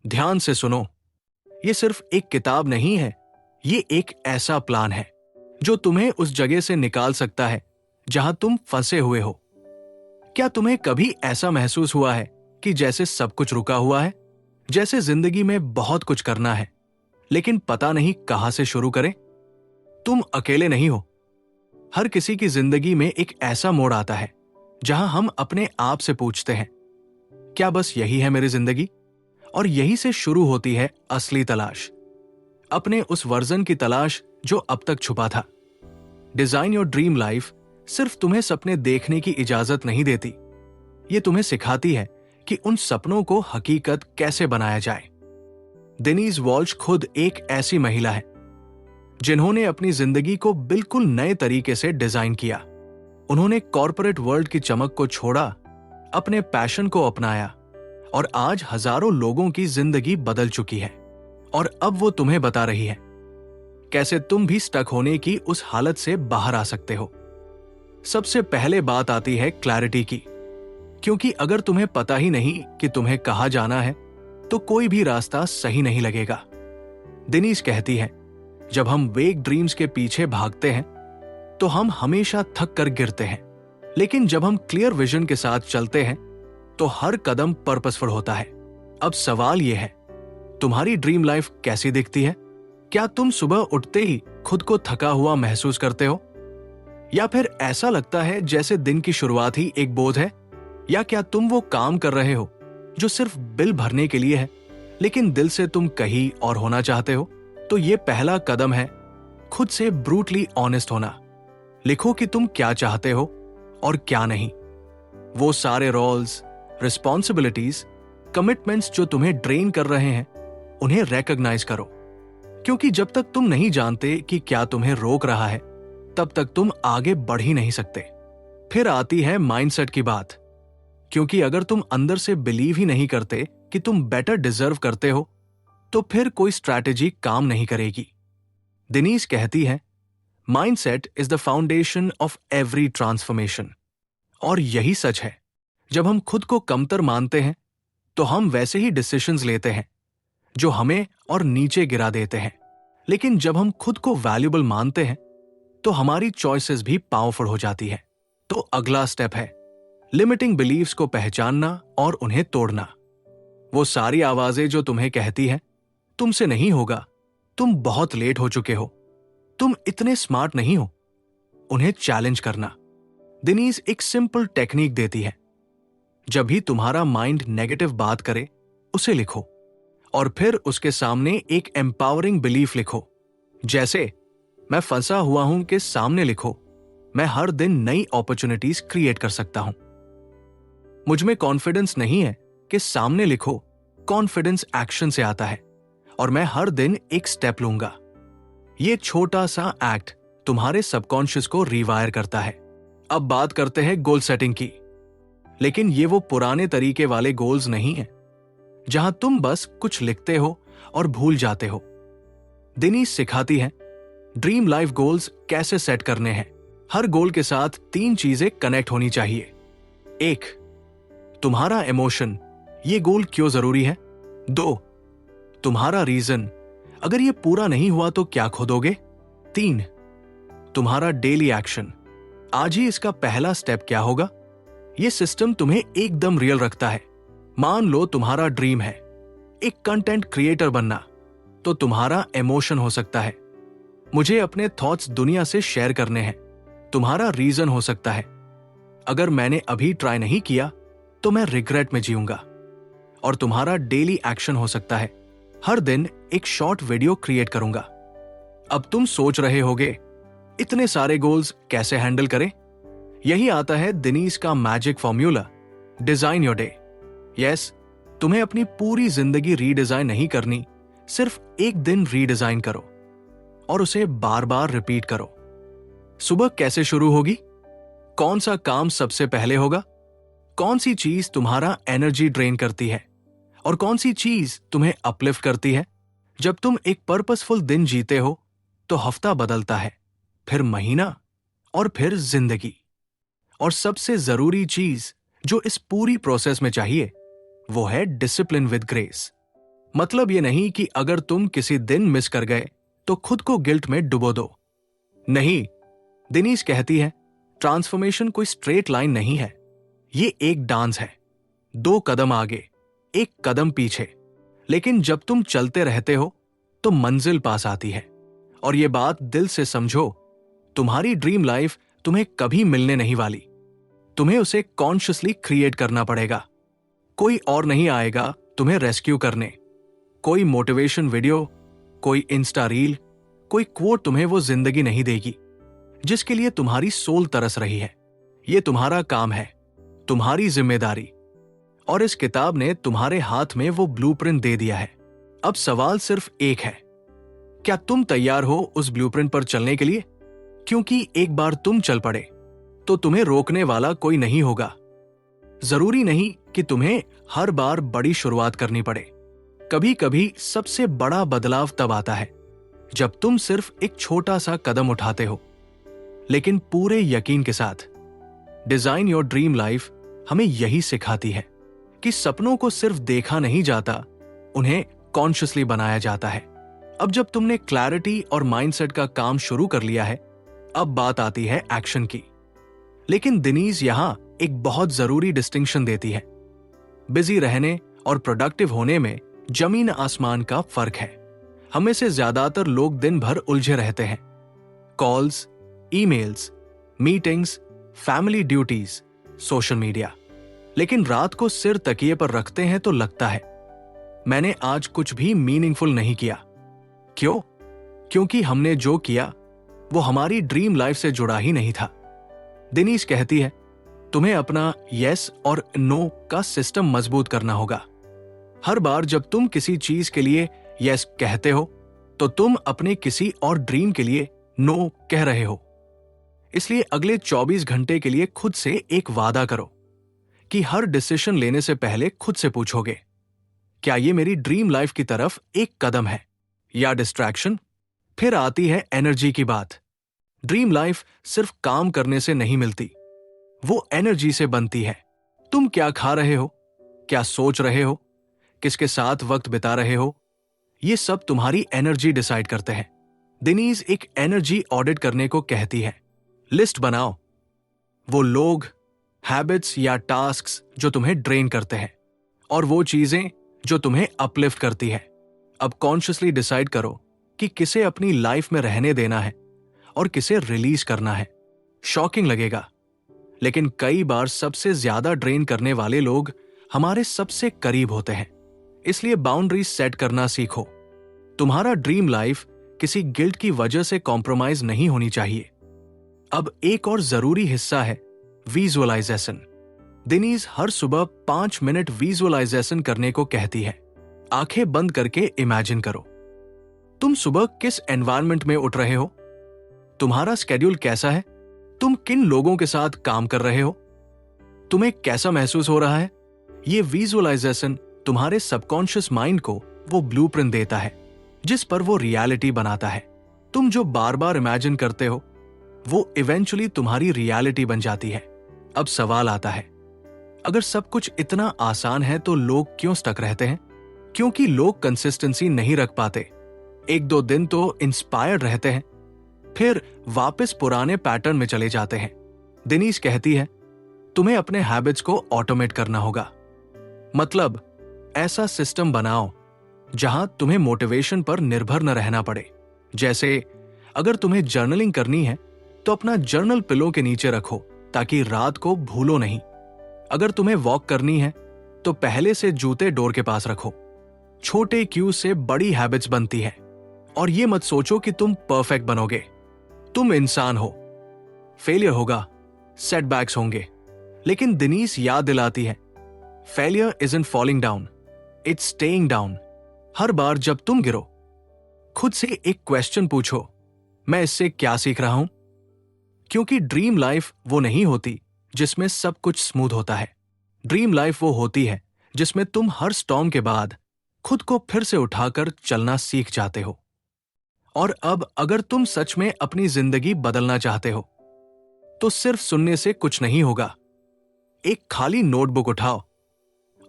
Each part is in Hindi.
ध्यान से सुनो, ये सिर्फ एक किताब नहीं है, ये एक ऐसा प्लान है जो तुम्हें उस जगह से निकाल सकता है जहां तुम फंसे हुए हो। क्या तुम्हें कभी ऐसा महसूस हुआ है कि जैसे सब कुछ रुका हुआ है, जैसे जिंदगी में बहुत कुछ करना है लेकिन पता नहीं कहां से शुरू करें? तुम अकेले नहीं हो। हर किसी की जिंदगी में एक ऐसा मोड़ आता है जहां हम अपने आप से पूछते हैं, क्या बस यही है मेरी जिंदगी? और यही से शुरू होती है असली तलाश, अपने उस वर्जन की तलाश जो अब तक छुपा था। डिजाइन योर ड्रीम लाइफ सिर्फ तुम्हें सपने देखने की इजाजत नहीं देती, ये तुम्हें सिखाती है कि उन सपनों को हकीकत कैसे बनाया जाए। डेनीज वॉल्श खुद एक ऐसी महिला है जिन्होंने अपनी जिंदगी को बिल्कुल नए तरीके से डिजाइन किया। उन्होंने कॉर्पोरेट वर्ल्ड की चमक को छोड़ा, अपने पैशन को अपनाया और आज हजारों लोगों की जिंदगी बदल चुकी है। और अब वो तुम्हें बता रही है कैसे तुम भी स्टक होने की उस हालत से बाहर आ सकते हो। सबसे पहले बात आती है क्लैरिटी की, क्योंकि अगर तुम्हें पता ही नहीं कि तुम्हें कहां जाना है तो कोई भी रास्ता सही नहीं लगेगा। डेनीज कहती है, जब हम वेग ड्रीम्स के पीछे भागते हैं तो हम हमेशा थक कर गिरते हैं, लेकिन जब हम क्लियर विजन के साथ चलते हैं तो हर कदम पर्पसफुल होता है। अब सवाल यह है, तुम्हारी ड्रीम लाइफ कैसी दिखती है? क्या तुम सुबह उठते ही खुद को थका हुआ महसूस करते हो, या फिर ऐसा लगता है जैसे दिन की शुरुआत ही एक बोझ है? या क्या तुम वो काम कर रहे हो जो सिर्फ बिल भरने के लिए है, लेकिन दिल से तुम कहीं और होना चाहते हो? तो ये पहला कदम है खुद से ब्रूटली ऑनेस्ट होना। लिखो कि तुम क्या चाहते हो और क्या नहीं। वो सारे रोल्स, रिस्पॉन्सिबिलिटीज, कमिटमेंट्स जो तुम्हें ड्रेन कर रहे हैं, उन्हें रिकॉग्नाइज करो, क्योंकि जब तक तुम नहीं जानते कि क्या तुम्हें रोक रहा है तब तक तुम आगे बढ़ ही नहीं सकते। फिर आती है माइंडसेट की बात, क्योंकि अगर तुम अंदर से बिलीव ही नहीं करते कि तुम बेटर डिजर्व करते हो तो फिर कोई स्ट्रैटेजी काम नहीं करेगी। डेनीज कहती है, mindset is the foundation of every transformation. और यही सच है, जब हम खुद को कमतर मानते हैं तो हम वैसे ही डिसीजंस लेते हैं जो हमें और नीचे गिरा देते हैं, लेकिन जब हम खुद को वैल्यूएबल मानते हैं तो हमारी चॉइसेस भी पावरफुल हो जाती है। तो अगला स्टेप है लिमिटिंग बिलीव्स को पहचानना और उन्हें तोड़ना। वो सारी आवाजें जो तुम्हें कहती हैं, तुमसे नहीं होगा, तुम बहुत लेट हो चुके हो, तुम इतने स्मार्ट नहीं हो, उन्हें चैलेंज करना। डेनीज एक सिंपल टेक्निक देती है, जब भी तुम्हारा माइंड नेगेटिव बात करे उसे लिखो और फिर उसके सामने एक एम्पावरिंग बिलीफ लिखो। जैसे मैं फंसा हुआ हूं के सामने लिखो, मैं हर दिन नई अपॉर्चुनिटीज क्रिएट कर सकता हूं। मुझ में कॉन्फिडेंस नहीं है कि सामने लिखो, कॉन्फिडेंस एक्शन से आता है और मैं हर दिन एक स्टेप लूंगा। यह छोटा सा एक्ट तुम्हारे सबकॉन्शियस को रिवायर करता है। अब बात करते हैं गोल सेटिंग की, लेकिन ये वो पुराने तरीके वाले गोल्स नहीं हैं जहां तुम बस कुछ लिखते हो और भूल जाते हो। डेनीज सिखाती है ड्रीम लाइफ गोल्स कैसे सेट करने हैं। हर गोल के साथ 3 चीजें कनेक्ट होनी चाहिए। 1, तुम्हारा इमोशन, ये गोल क्यों जरूरी है। 2, तुम्हारा रीजन, अगर ये पूरा नहीं हुआ तो क्या खोदोगे। 3, तुम्हारा डेली एक्शन, आज ही इसका पहला स्टेप क्या होगा। ये सिस्टम तुम्हें एकदम रियल रखता है। मान लो तुम्हारा ड्रीम है एक कंटेंट क्रिएटर बनना, तो तुम्हारा इमोशन हो सकता है, मुझे अपने थॉट्स दुनिया से शेयर करने हैं। तुम्हारा रीजन हो सकता है, अगर मैंने अभी ट्राई नहीं किया तो मैं रिग्रेट में जीऊंगा। और तुम्हारा डेली एक्शन हो सकता है, हर दिन एक शॉर्ट वीडियो क्रिएट करूंगा। अब तुम सोच रहे होगे, इतने सारे गोल्स कैसे हैंडल करें। यही आता है डेनीज का magic formula, design your day. Yes, तुम्हें अपनी पूरी जिंदगी रीडिजाइन नहीं करनी, सिर्फ एक दिन रीडिजाइन करो और उसे बार बार रिपीट करो। सुबह कैसे शुरू होगी, कौन सा काम सबसे पहले होगा, कौन सी चीज तुम्हारा एनर्जी ड्रेन करती है और कौन सी चीज तुम्हें अपलिफ्ट करती है। जब तुम एक पर्पसफुल दिन जीते हो तो हफ्ता बदलता है, फिर महीना और फिर जिंदगी। और सबसे जरूरी चीज जो इस पूरी प्रोसेस में चाहिए वो है डिसिप्लिन विद ग्रेस। मतलब ये नहीं कि अगर तुम किसी दिन मिस कर गए तो खुद को गिल्ट में डुबो दो। नहीं, दिनीश कहती है, ट्रांसफॉर्मेशन कोई स्ट्रेट लाइन नहीं है। ये एक डांस है, 2 कदम आगे, 1 कदम पीछे। लेकिन जब तुम चलते रहते हो तो मंजिल पास आती है। और ये बात दिल से समझो, तुम्हारी ड्रीम लाइफ तुम्हें कभी मिलने नहीं वाली। तुम्हें उसे कॉन्शियसली क्रिएट करना पड़ेगा। कोई और नहीं आएगा तुम्हें रेस्क्यू करने। कोई मोटिवेशन वीडियो, कोई इंस्टा रील, कोई क्वोट तुम्हें वो जिंदगी नहीं देगी जिसके लिए तुम्हारी सोल तरस रही है। ये तुम्हारा काम है, तुम्हारी जिम्मेदारी। और इस किताब ने तुम्हारे हाथ में वो ब्लूप्रिंट दे दिया है। अब सवाल सिर्फ एक है, क्या तुम तैयार हो उस ब्लूप्रिंट पर चलने के लिए? क्योंकि एक बार तुम चल पड़े तो तुम्हें रोकने वाला कोई नहीं होगा। जरूरी नहीं कि तुम्हें हर बार बड़ी शुरुआत करनी पड़े। कभी कभी सबसे बड़ा बदलाव तब आता है जब तुम सिर्फ एक छोटा सा कदम उठाते हो, लेकिन पूरे यकीन के साथ। डिजाइन योर ड्रीम लाइफ हमें यही सिखाती है कि सपनों को सिर्फ देखा नहीं जाता, उन्हें कॉन्शियसली बनाया जाता है। अब जब तुमने क्लैरिटी और माइंडसेट का काम शुरू कर लिया है, अब बात आती है एक्शन की। लेकिन दिनीज यहां एक बहुत जरूरी डिस्टिंक्शन देती है। बिजी रहने और प्रोडक्टिव होने में जमीन आसमान का फर्क है। हमें से ज्यादातर लोग दिन भर उलझे रहते हैं। Calls, emails, meetings, family duties, social media. लेकिन रात को सिर तकिए पर रखते हैं तो लगता है मैंने आज कुछ भी मीनिंगफुल नहीं किया। क्यों? क्योंकि हमने जो किया वो हमारी ड्रीम लाइफ से जुड़ा ही नहीं था। दिनीश कहती है, तुम्हें अपना यस और नो का सिस्टम मजबूत करना होगा। हर बार जब तुम किसी चीज के लिए यस कहते हो तो तुम अपने किसी और ड्रीम के लिए नो कह रहे हो। इसलिए अगले 24 घंटे के लिए खुद से एक वादा करो कि हर डिसीजन लेने से पहले खुद से पूछोगे, क्या ये मेरी ड्रीम लाइफ की तरफ एक कदम है या डिस्ट्रैक्शन? फिर आती है एनर्जी की बात। ड्रीम लाइफ सिर्फ काम करने से नहीं मिलती, वो एनर्जी से बनती है। तुम क्या खा रहे हो, क्या सोच रहे हो, किसके साथ वक्त बिता रहे हो, ये सब तुम्हारी एनर्जी डिसाइड करते हैं। दिनीज एक एनर्जी ऑडिट करने को कहती है। लिस्ट बनाओ, वो लोग, हैबिट्स या टास्क्स जो तुम्हें ड्रेन करते हैं, और वो चीजें जो तुम्हें अपलिफ्ट करती है। अब कॉन्शियसली डिसाइड करो कि किसे अपनी लाइफ में रहने देना है और किसे रिलीज करना है। शॉकिंग लगेगा, लेकिन कई बार सबसे ज्यादा ड्रेन करने वाले लोग हमारे सबसे करीब होते हैं। इसलिए बाउंड्रीज सेट करना सीखो। तुम्हारा ड्रीम लाइफ किसी गिल्ट की वजह से कॉम्प्रोमाइज नहीं होनी चाहिए। अब एक और जरूरी हिस्सा है विजुअलाइजेशन। दिनीज हर सुबह 5 मिनट विजुअलाइजेशन करने को कहती है। आंखें बंद करके इमेजिन करो, तुम सुबह किस एनवायरनमेंट में उठ रहे हो, तुम्हारा स्केड्यूल कैसा है, तुम किन लोगों के साथ काम कर रहे हो, तुम्हें कैसा महसूस हो रहा है। ये विजुअलाइजेशन तुम्हारे सबकॉन्शियस माइंड को वो ब्लूप्रिंट देता है जिस पर वो रियलिटी बनाता है। तुम जो बार बार इमेजिन करते हो वो इवेंचुअली तुम्हारी रियलिटी बन जाती है। अब सवाल आता है, अगर सब कुछ इतना आसान है तो लोग क्यों स्टक रहते हैं? क्योंकि लोग कंसिस्टेंसी नहीं रख पाते। 1-2 दिन तो इंस्पायर्ड रहते हैं, फिर वापस पुराने पैटर्न में चले जाते हैं। दिनीश कहती है, तुम्हें अपने हैबिट्स को ऑटोमेट करना होगा। मतलब ऐसा सिस्टम बनाओ जहां तुम्हें मोटिवेशन पर निर्भर न रहना पड़े। जैसे अगर तुम्हें जर्नलिंग करनी है तो अपना जर्नल पिलो के नीचे रखो ताकि रात को भूलो नहीं। अगर तुम्हें वॉक करनी है तो पहले से जूते डोर के पास रखो। छोटे क्यू से बड़ी हैबिट्स बनती है। और ये मत सोचो कि तुम परफेक्ट बनोगे। तुम इंसान हो, फेलियर होगा, सेटबैक्स होंगे, लेकिन दिनीश याद दिलाती है, failure isn't falling down, it's staying down. हर बार जब तुम गिरो, खुद से एक क्वेश्चन पूछो, मैं इससे क्या सीख रहा हूं? क्योंकि ड्रीम लाइफ वो नहीं होती जिसमें सब कुछ स्मूथ होता है। ड्रीम लाइफ वो होती है जिसमें तुम हर स्टॉर्म के बाद खुद को फिर से उठाकर चलना सीख जाते हो। और अब अगर तुम सच में अपनी जिंदगी बदलना चाहते हो तो सिर्फ सुनने से कुछ नहीं होगा। एक खाली नोटबुक उठाओ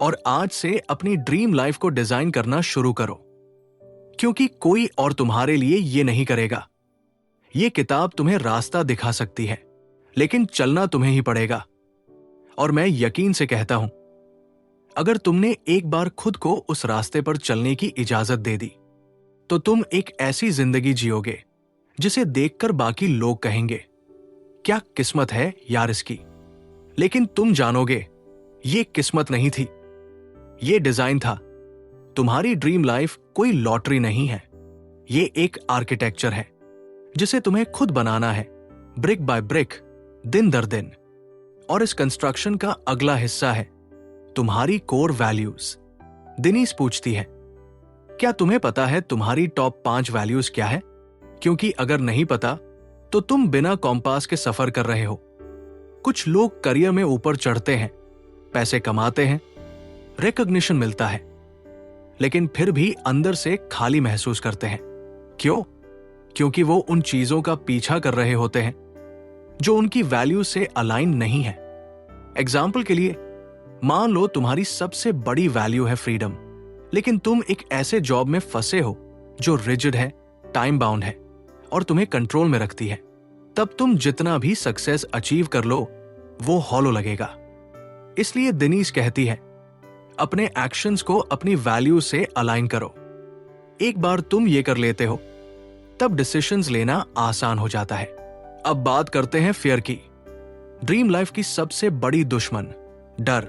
और आज से अपनी ड्रीम लाइफ को डिजाइन करना शुरू करो, क्योंकि कोई और तुम्हारे लिए ये नहीं करेगा। ये किताब तुम्हें रास्ता दिखा सकती है, लेकिन चलना तुम्हें ही पड़ेगा। और मैं यकीन से कहता हूं, अगर तुमने एक बार खुद को उस रास्ते पर चलने की इजाजत दे दी, तो तुम एक ऐसी जिंदगी जियोगे जिसे देखकर बाकी लोग कहेंगे, क्या किस्मत है यार इसकी। लेकिन तुम जानोगे, ये किस्मत नहीं थी, ये डिजाइन था। तुम्हारी ड्रीम लाइफ कोई लॉटरी नहीं है, ये एक आर्किटेक्चर है जिसे तुम्हें खुद बनाना है, ब्रिक बाय ब्रिक, दिन दर दिन। और इस कंस्ट्रक्शन का अगला हिस्सा है तुम्हारी कोर वैल्यूज। दिनीस पूछती है, क्या तुम्हें पता है तुम्हारी टॉप 5 वैल्यूज क्या है? क्योंकि अगर नहीं पता तो तुम बिना कॉम्पास के सफर कर रहे हो। कुछ लोग करियर में ऊपर चढ़ते हैं, पैसे कमाते हैं, रिकॉग्निशन मिलता है, लेकिन फिर भी अंदर से खाली महसूस करते हैं। क्यों? क्योंकि वो उन चीजों का पीछा कर रहे होते हैं जो उनकी वैल्यू से अलाइन नहीं है। एग्जाम्पल के लिए, मान लो तुम्हारी सबसे बड़ी वैल्यू है फ्रीडम, लेकिन तुम एक ऐसे जॉब में फंसे हो जो रिजिड है, टाइम बाउंड है और तुम्हें कंट्रोल में रखती है। तब तुम जितना भी सक्सेस अचीव कर लो, वो हॉलो लगेगा। इसलिए दिनीस कहती है, अपने एक्शंस को अपनी वैल्यू से अलाइन करो। एक बार तुम ये कर लेते हो, तब डिसीजंस लेना आसान हो जाता है। अब बात करते हैं फियर की। ड्रीम लाइफ की सबसे बड़ी दुश्मन, डर।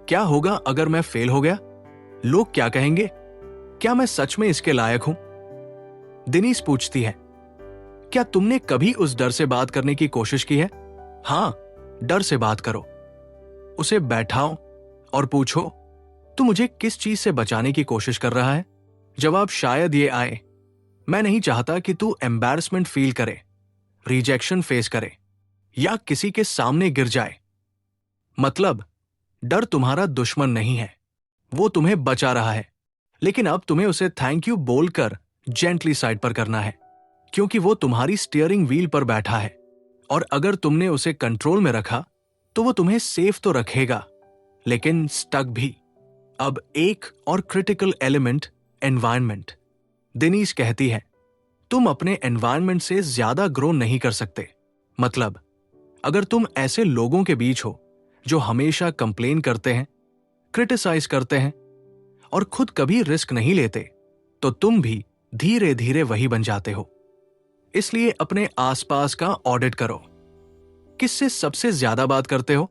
क्या होगा अगर मैं फेल हो गया? लोग क्या कहेंगे? क्या मैं सच में इसके लायक हूं? दिनीस पूछती है, क्या तुमने कभी उस डर से बात करने की कोशिश की है? हां, डर से बात करो। उसे बैठाओ और पूछो, तू मुझे किस चीज से बचाने की कोशिश कर रहा है? जवाब शायद ये आए, मैं नहीं चाहता कि तू एम्बैरसमेंट फील करे, रिजेक्शन फेस करे या किसी के सामने गिर जाए। मतलब, डर तुम्हारा दुश्मन नहीं है, वो तुम्हें बचा रहा है। लेकिन अब तुम्हें उसे थैंक यू बोलकर जेंटली साइड पर करना है, क्योंकि वो तुम्हारी स्टीयरिंग व्हील पर बैठा है। और अगर तुमने उसे कंट्रोल में रखा तो वो तुम्हें सेफ तो रखेगा, लेकिन स्टक भी। अब एक और क्रिटिकल एलिमेंट, एनवायरनमेंट। दिनीस कहती है, तुम अपने एनवायरनमेंट से ज्यादा ग्रो नहीं कर सकते। मतलब, अगर तुम ऐसे लोगों के बीच हो जो हमेशा कंप्लेन करते हैं, क्रिटिसाइज करते हैं और खुद कभी रिस्क नहीं लेते, तो तुम भी धीरे धीरे वही बन जाते हो। इसलिए अपने आसपास का ऑडिट करो। किससे सबसे ज्यादा बात करते हो?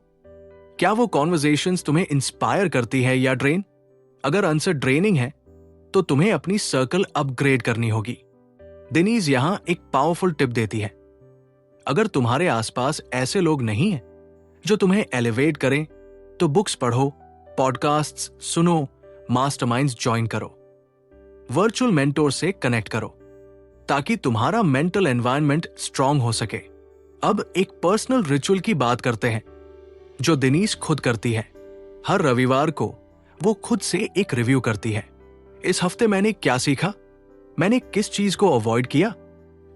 क्या वो कॉन्वर्सेशंस तुम्हें इंस्पायर करती है या ड्रेन? अगर आंसर ड्रेनिंग है तो तुम्हें अपनी सर्कल अपग्रेड करनी होगी। दिनीज यहां एक पावरफुल टिप देती है, अगर तुम्हारे आसपास ऐसे लोग नहीं हैं जो तुम्हें एलिवेट करें, तो बुक्स पढ़ो, पॉडकास्ट्स सुनो, मास्टरमाइंड्स ज्वाइन करो, वर्चुअल मेंटोर से कनेक्ट करो, ताकि तुम्हारा मेंटल एनवायरनमेंट स्ट्रांग हो सके। अब एक पर्सनल रिचुअल की बात करते हैं जो दिनीस खुद करती है। हर रविवार को वो खुद से एक रिव्यू करती है। इस हफ्ते मैंने क्या सीखा? मैंने किस चीज को अवॉइड किया?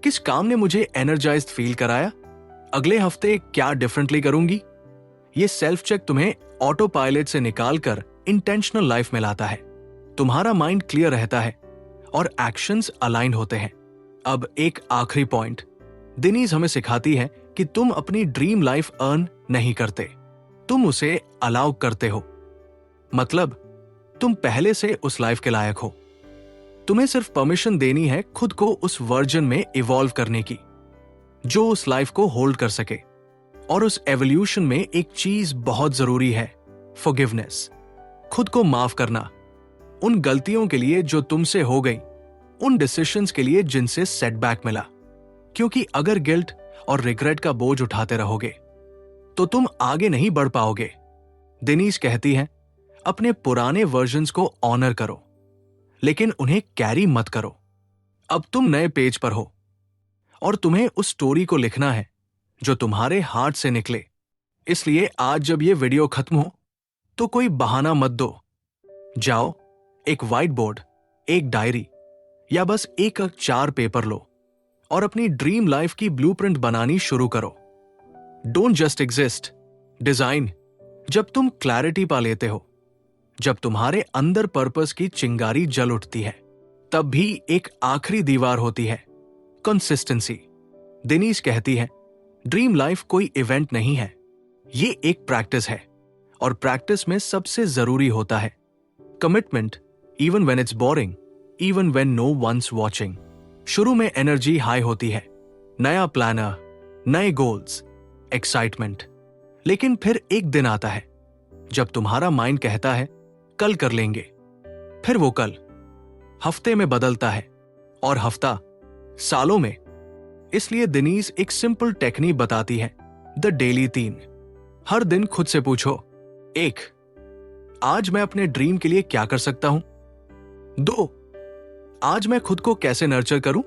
किस काम ने मुझे एनर्जाइज्ड फील कराया? अगले हफ्ते क्या डिफरेंटली करूंगी? ये सेल्फ चेक तुम्हें ऑटो पायलट से निकालकर इंटेंशनल लाइफ में लाता है। तुम्हारा माइंड क्लियर रहता है और एक्शंस अलाइन होते हैं। अब एक आखिरी पॉइंट, दिनीज हमें सिखाती है कि तुम अपनी ड्रीम लाइफ अर्न नहीं करते, तुम उसे अलाउ करते हो। मतलब, तुम पहले से उस लाइफ के लायक हो। तुम्हें सिर्फ परमिशन देनी है खुद को उस वर्जन में इवॉल्व करने की जो उस लाइफ को होल्ड कर सके। और उस एवोल्यूशन में एक चीज बहुत जरूरी है, फॉरगिवनेस। खुद को माफ करना, उन गलतियों के लिए जो तुमसे हो गई, उन डिसीजंस के लिए जिनसे सेटबैक मिला। क्योंकि अगर गिल्ट और रिग्रेट का बोझ उठाते रहोगे तो तुम आगे नहीं बढ़ पाओगे। दिनीस कहती है, अपने पुराने वर्जन्स को ऑनर करो, लेकिन उन्हें कैरी मत करो। अब तुम नए पेज पर हो और तुम्हें उस स्टोरी को लिखना है जो तुम्हारे हार्ट से निकले। इसलिए आज जब ये वीडियो खत्म हो तो कोई बहाना मत दो। जाओ, एक व्हाइट बोर्ड, एक डायरी या बस एक 4 पेपर लो और अपनी ड्रीम लाइफ की ब्लूप्रिंट बनानी शुरू करो। Don't just exist, design. जब तुम क्लैरिटी पा लेते हो जब तुम्हारे अंदर पर्पस की चिंगारी जल उठती है, तब भी एक आखिरी दीवार होती है, कंसिस्टेंसी। दिनीज कहती है, ड्रीम लाइफ कोई इवेंट नहीं है, ये एक प्रैक्टिस है, और प्रैक्टिस में सबसे जरूरी होता है commitment, even when it's boring, even when no one's watching. शुरू में एनर्जी हाई होती है, नया प्लानर, नए गोल्स, एक्साइटमेंट। लेकिन फिर एक दिन आता है जब तुम्हारा माइंड कहता है कल कर लेंगे। फिर वो कल हफ्ते में बदलता है, और हफ्ता सालों में। इसलिए दिनीज एक सिंपल टेक्निक बताती है, द डेली 3। हर दिन खुद से पूछो, 1, आज मैं अपने ड्रीम के लिए क्या कर सकता हूं? 2, आज मैं खुद को कैसे नर्चर करूं?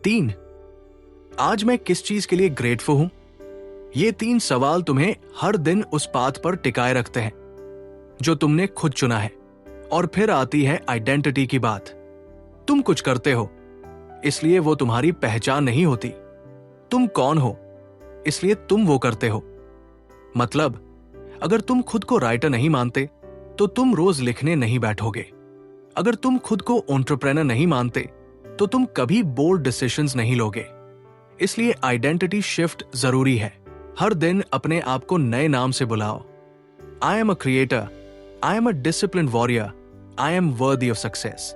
3, आज मैं किस चीज के लिए ग्रेटफुल हूं? ये 3 सवाल तुम्हें हर दिन उस पाथ पर टिकाए रखते हैं जो तुमने खुद चुना है। और फिर आती है आइडेंटिटी की बात। तुम कुछ करते हो, इसलिए वो तुम्हारी पहचान नहीं होती। तुम कौन हो, इसलिए तुम वो करते हो। मतलब, अगर तुम खुद को राइटर नहीं मानते, तो तुम रोज लिखने नहीं बैठोगे। अगर तुम खुद को एंटरप्रेन्योर नहीं मानते, तो तुम कभी बोल्ड डिसीजंस नहीं लोगे। इसलिए आइडेंटिटी शिफ्ट जरूरी है। हर दिन अपने आप को नए नाम से बुलाओ। I am a creator, I am a discipline warrior, I am worthy of success.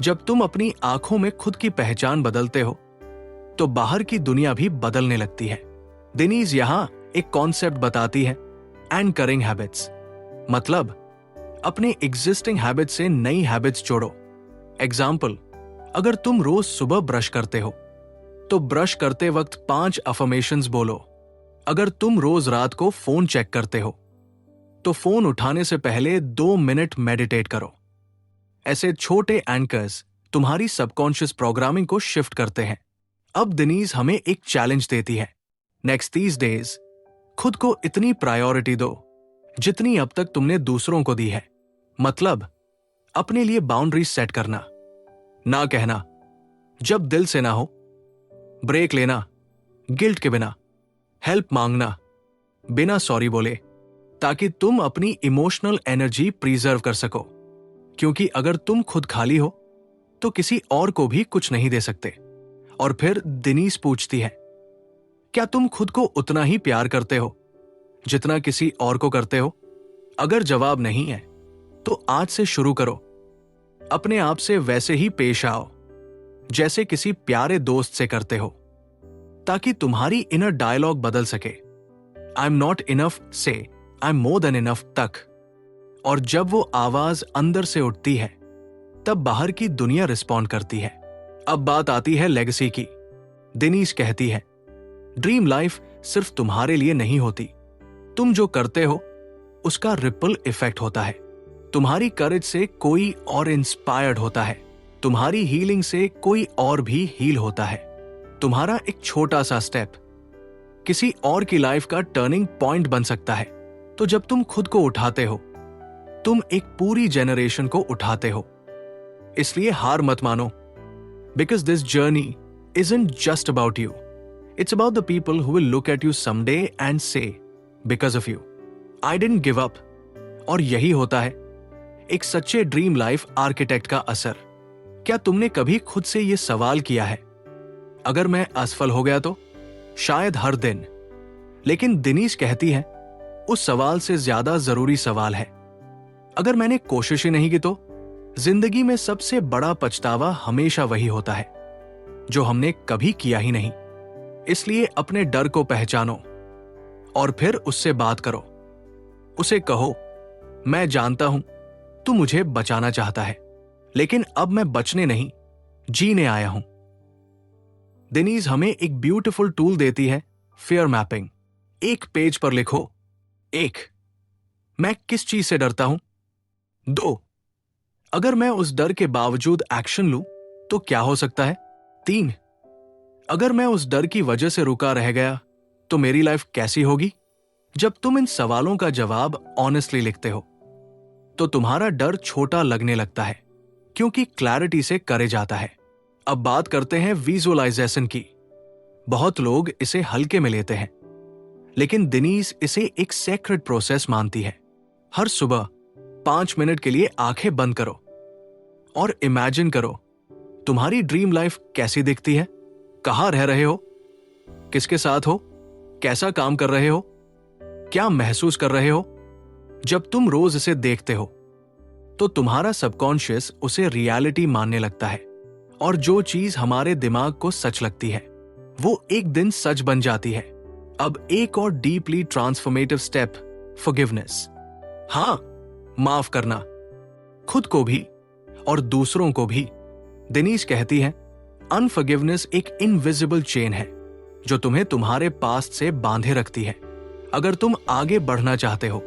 जब तुम अपनी आंखों में खुद की पहचान बदलते हो, तो बाहर की दुनिया भी बदलने लगती है। दिनीज यहां एक कॉन्सेप्ट बताती है, एंकरिंग हैबिट्स। मतलब, अपने एग्जिस्टिंग हैबिट से नई हैबिट्स जोड़ो। एग्जाम्पल, अगर तुम रोज सुबह ब्रश करते हो, तो ब्रश करते वक्त 5 अफर्मेशंस बोलो। अगर तुम रोज रात को फोन चेक करते हो, तो फोन उठाने से पहले 2 मिनट मेडिटेट करो। ऐसे छोटे एंकर्स तुम्हारी सबकॉन्शियस प्रोग्रामिंग को शिफ्ट करते हैं। अब दिनीज हमें एक चैलेंज देती है, नेक्स्ट 30 डेज खुद को इतनी प्रायोरिटी दो जितनी अब तक तुमने दूसरों को दी है। मतलब, अपने लिए बाउंड्रीज सेट करना, ना कहना जब दिल से ना हो, ब्रेक लेना गिल्ट के बिना, हेल्प मांगना बिना सॉरी बोले, ताकि तुम अपनी इमोशनल एनर्जी प्रिजर्व कर सको। क्योंकि अगर तुम खुद खाली हो, तो किसी और को भी कुछ नहीं दे सकते। और फिर दिनीज पूछती है, क्या तुम खुद को उतना ही प्यार करते हो जितना किसी और को करते हो? अगर जवाब नहीं है, तो आज से शुरू करो। अपने आप से वैसे ही पेश आओ जैसे किसी प्यारे दोस्त से करते हो, ताकि तुम्हारी इनर डायलॉग बदल सके। आई एम नॉट इनफ से I am more than enough तक। और जब वो आवाज अंदर से उठती है, तब बाहर की दुनिया रिस्पॉन्ड करती है। अब बात आती है लेगेसी की। दिनीज कहती है, ड्रीम लाइफ सिर्फ तुम्हारे लिए नहीं होती। तुम जो करते हो, उसका रिपल इफेक्ट होता है। तुम्हारी करेज से कोई और इंस्पायर्ड होता है। तुम्हारी हीलिंग से कोई और भी हील होता है। तुम्हारा एक छोटा सा स्टेप किसी और की लाइफ का टर्निंग पॉइंट बन सकता है। तो जब तुम खुद को उठाते हो, तुम एक पूरी जेनरेशन को उठाते हो। इसलिए हार मत मानो, because this journey isn't just about you. It's about the people who will look at you someday and say, because of you, I didn't give up. और यही होता है एक सच्चे ड्रीम लाइफ आर्किटेक्ट का असर। क्या तुमने कभी खुद से यह सवाल किया है, अगर मैं असफल हो गया तो? शायद हर दिन। लेकिन दिनीज कहती है, उस सवाल से ज्यादा जरूरी सवाल है, अगर मैंने कोशिश ही नहीं की तो? जिंदगी में सबसे बड़ा पछतावा हमेशा वही होता है जो हमने कभी किया ही नहीं। इसलिए अपने डर को पहचानो और फिर उससे बात करो। उसे कहो, मैं जानता हूं तू मुझे बचाना चाहता है, लेकिन अब मैं बचने नहीं, जीने आया हूं। दिनीज हमें एक ब्यूटीफुल टूल देती है, फियर मैपिंग। एक पेज पर लिखो, 1, मैं किस चीज से डरता हूं? 2, अगर मैं उस डर के बावजूद एक्शन लूं तो क्या हो सकता है? 3, अगर मैं उस डर की वजह से रुका रह गया तो मेरी लाइफ कैसी होगी? जब तुम इन सवालों का जवाब ऑनेस्टली लिखते हो, तो तुम्हारा डर छोटा लगने लगता है, क्योंकि क्लैरिटी से करे जाता है। अब बात करते हैं विजुअलाइजेशन की। बहुत लोग इसे हल्के में लेते हैं, लेकिन दिनीज इसे एक सेक्रेड प्रोसेस मानती है। हर सुबह 5 मिनट के लिए आंखें बंद करो और इमेजिन करो तुम्हारी ड्रीम लाइफ कैसी दिखती है, कहाँ रह रहे हो, किसके साथ हो, कैसा काम कर रहे हो, क्या महसूस कर रहे हो। जब तुम रोज इसे देखते हो तो तुम्हारा सबकॉन्शियस उसे रियलिटी मानने लगता है और जो चीज हमारे दिमाग को सच लगती है वो एक दिन सच बन जाती है। अब एक और डीपली ट्रांसफॉर्मेटिव स्टेप, फॉरगिवनेस। हां, माफ करना, खुद को भी और दूसरों को भी। दिनीश कहती है अनफॉरगिवनेस एक इनविजिबल चेन है जो तुम्हें तुम्हारे पास्ट से बांधे रखती है। अगर तुम आगे बढ़ना चाहते हो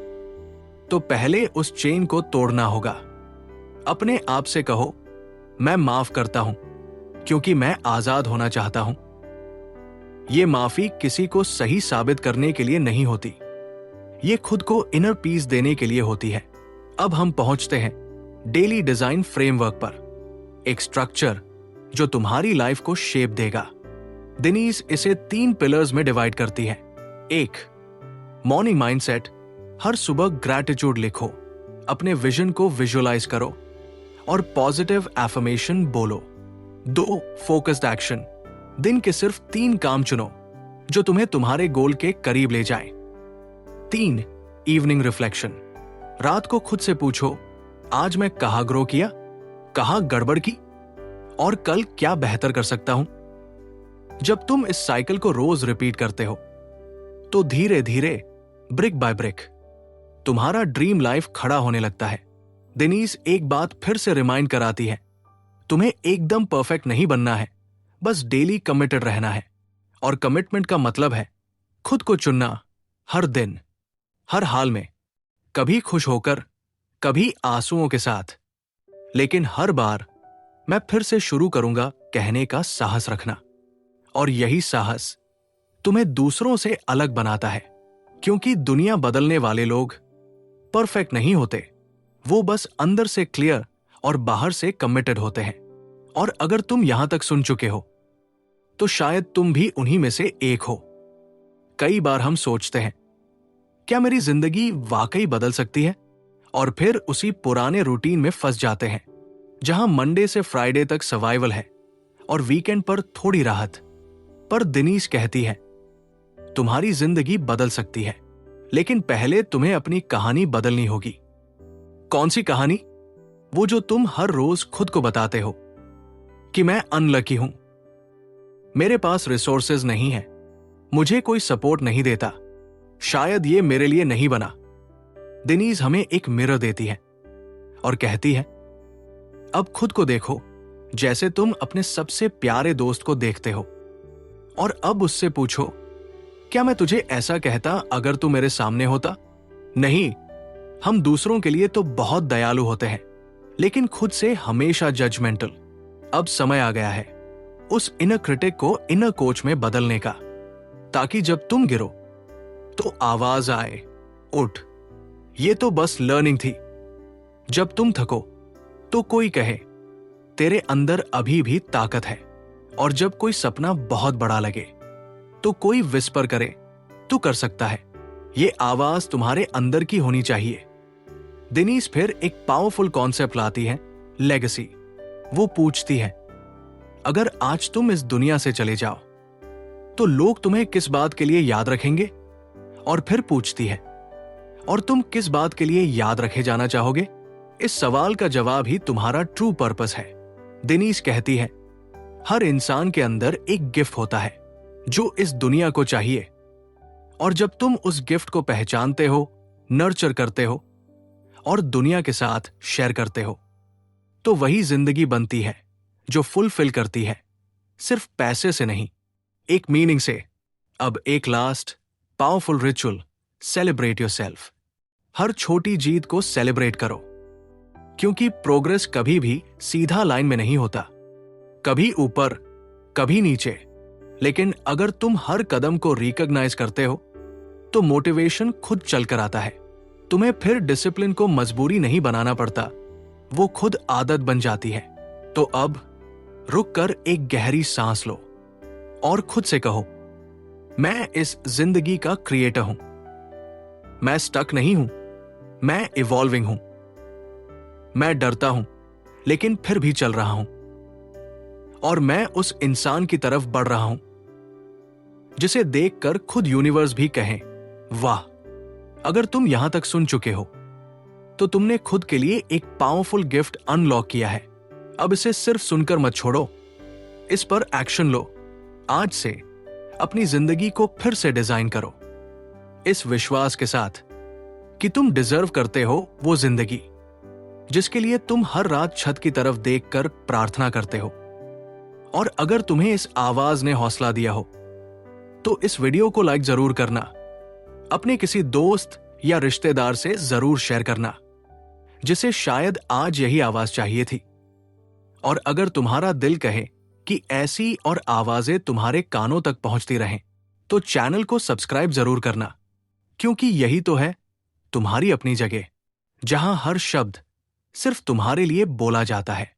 तो पहले उस चेन को तोड़ना होगा। अपने आप से कहो, मैं माफ करता हूं क्योंकि मैं आजाद होना चाहता हूं। यह माफी किसी को सही साबित करने के लिए नहीं होती, ये खुद को इनर पीस देने के लिए होती है। अब हम पहुंचते हैं डेली डिजाइन फ्रेमवर्क पर, एक स्ट्रक्चर जो तुम्हारी लाइफ को शेप देगा। दिनीश इसे 3 पिलर्स में डिवाइड करती है। 1, मॉर्निंग माइंडसेट। हर सुबह ग्रैटिट्यूड लिखो, अपने विजन को विजुअलाइज करो और पॉजिटिव एफर्मेशन बोलो। 2, फोकस्ड एक्शन। दिन के सिर्फ 3 काम चुनो जो तुम्हें तुम्हारे गोल के करीब ले जाएं। 3, इवनिंग रिफ्लेक्शन। रात को खुद से पूछो, आज मैं कहां ग्रो किया, कहां गड़बड़ की और कल क्या बेहतर कर सकता हूं। जब तुम इस साइकिल को रोज रिपीट करते हो तो धीरे धीरे, ब्रिक बाय ब्रिक, तुम्हारा ड्रीम लाइफ खड़ा होने लगता है। दिनीश एक बात फिर से रिमाइंड कराती है, तुम्हें एकदम परफेक्ट नहीं बनना है, बस डेली कमिटेड रहना है। और कमिटमेंट का मतलब है खुद को चुनना, हर दिन, हर हाल में, कभी खुश होकर, कभी आंसुओं के साथ, लेकिन हर बार मैं फिर से शुरू करूंगा कहने का साहस रखना। और यही साहस तुम्हें दूसरों से अलग बनाता है, क्योंकि दुनिया बदलने वाले लोग परफेक्ट नहीं होते, वो बस अंदर से क्लियर और बाहर से कमिटेड होते हैं। और अगर तुम यहां तक सुन चुके हो तो शायद तुम भी उन्हीं में से एक हो। कई बार हम सोचते हैं, क्या मेरी जिंदगी वाकई बदल सकती है, और फिर उसी पुराने रूटीन में फंस जाते हैं जहां मंडे से फ्राइडे तक सर्वाइवल है और वीकेंड पर थोड़ी राहत। पर दिनीश कहती है तुम्हारी जिंदगी बदल सकती है, लेकिन पहले तुम्हें अपनी कहानी बदलनी होगी। कौन सी कहानी? वो जो तुम हर रोज खुद को बताते हो कि मैं अनलकी हूं, मेरे पास रिसोर्सेज नहीं है, मुझे कोई सपोर्ट नहीं देता, शायद ये मेरे लिए नहीं बना। दिनीज हमें एक मिरर देती है और कहती है अब खुद को देखो जैसे तुम अपने सबसे प्यारे दोस्त को देखते हो, और अब उससे पूछो, क्या मैं तुझे ऐसा कहता अगर तू मेरे सामने होता? नहीं, हम दूसरों के लिए तो बहुत दयालु होते हैं, लेकिन खुद से हमेशा जजमेंटल। अब समय आ गया है उस इनर क्रिटिक को इनर कोच में बदलने का, ताकि जब तुम गिरो तो आवाज आए, उठ, ये तो बस लर्निंग थी। जब तुम थको तो कोई कहे, तेरे अंदर अभी भी ताकत है। और जब कोई सपना बहुत बड़ा लगे तो कोई विस्पर करे, तू कर सकता है। ये आवाज तुम्हारे अंदर की होनी चाहिए। दिनीश फिर एक पावरफुल कॉन्सेप्ट लाती है, लेगेसी। वो पूछती है, अगर आज तुम इस दुनिया से चले जाओ तो लोग तुम्हें किस बात के लिए याद रखेंगे? और फिर पूछती है, और तुम किस बात के लिए याद रखे जाना चाहोगे? इस सवाल का जवाब ही तुम्हारा ट्रू पर्पस है। दिनीश कहती है, हर इंसान के अंदर एक गिफ्ट होता है जो इस दुनिया को चाहिए, और जब तुम उस गिफ्ट को पहचानते हो, नर्चर करते हो और दुनिया के साथ शेयर करते हो, तो वही जिंदगी बनती है जो फुलफिल करती है, सिर्फ पैसे से नहीं, एक मीनिंग से। अब एक last powerful ritual, celebrate yourself. हर छोटी जीत को सेलिब्रेट करो, क्योंकि प्रोग्रेस कभी भी सीधा लाइन में नहीं होता, कभी ऊपर, कभी नीचे। लेकिन अगर तुम हर कदम को रिकॉग्नाइज करते हो तो मोटिवेशन खुद चलकर आता है। तुम्हें फिर डिसिप्लिन को मजबूरी नहीं बनाना पड़ता, वो खुद आदत बन जाती है। तो अब रुक कर एक गहरी सांस लो और खुद से कहो, मैं इस जिंदगी का क्रिएटर हूं, मैं स्टक नहीं हूं, मैं इवॉल्विंग हूं। मैं डरता हूं, लेकिन फिर भी चल रहा हूं। और मैं उस इंसान की तरफ बढ़ रहा हूं जिसे देखकर खुद यूनिवर्स भी कहें, वाह। अगर तुम यहां तक सुन चुके हो तो तुमने खुद के लिए एक पावरफुल गिफ्ट अनलॉक किया है। अब इसे सिर्फ सुनकर मत छोड़ो, इस पर एक्शन लो। आज से अपनी जिंदगी को फिर से डिजाइन करो, इस विश्वास के साथ कि तुम डिजर्व करते हो वो जिंदगी जिसके लिए तुम हर रात छत की तरफ देखकर प्रार्थना करते हो। और अगर तुम्हें इस आवाज ने हौसला दिया हो तो इस वीडियो को लाइक जरूर करना, अपने किसी दोस्त या रिश्तेदार से जरूर शेयर करना जिसे शायद आज यही आवाज चाहिए थी। और अगर तुम्हारा दिल कहे कि ऐसी और आवाजें तुम्हारे कानों तक पहुंचती रहें तो चैनल को सब्सक्राइब जरूर करना, क्योंकि यही तो है तुम्हारी अपनी जगह जहां हर शब्द सिर्फ तुम्हारे लिए बोला जाता है।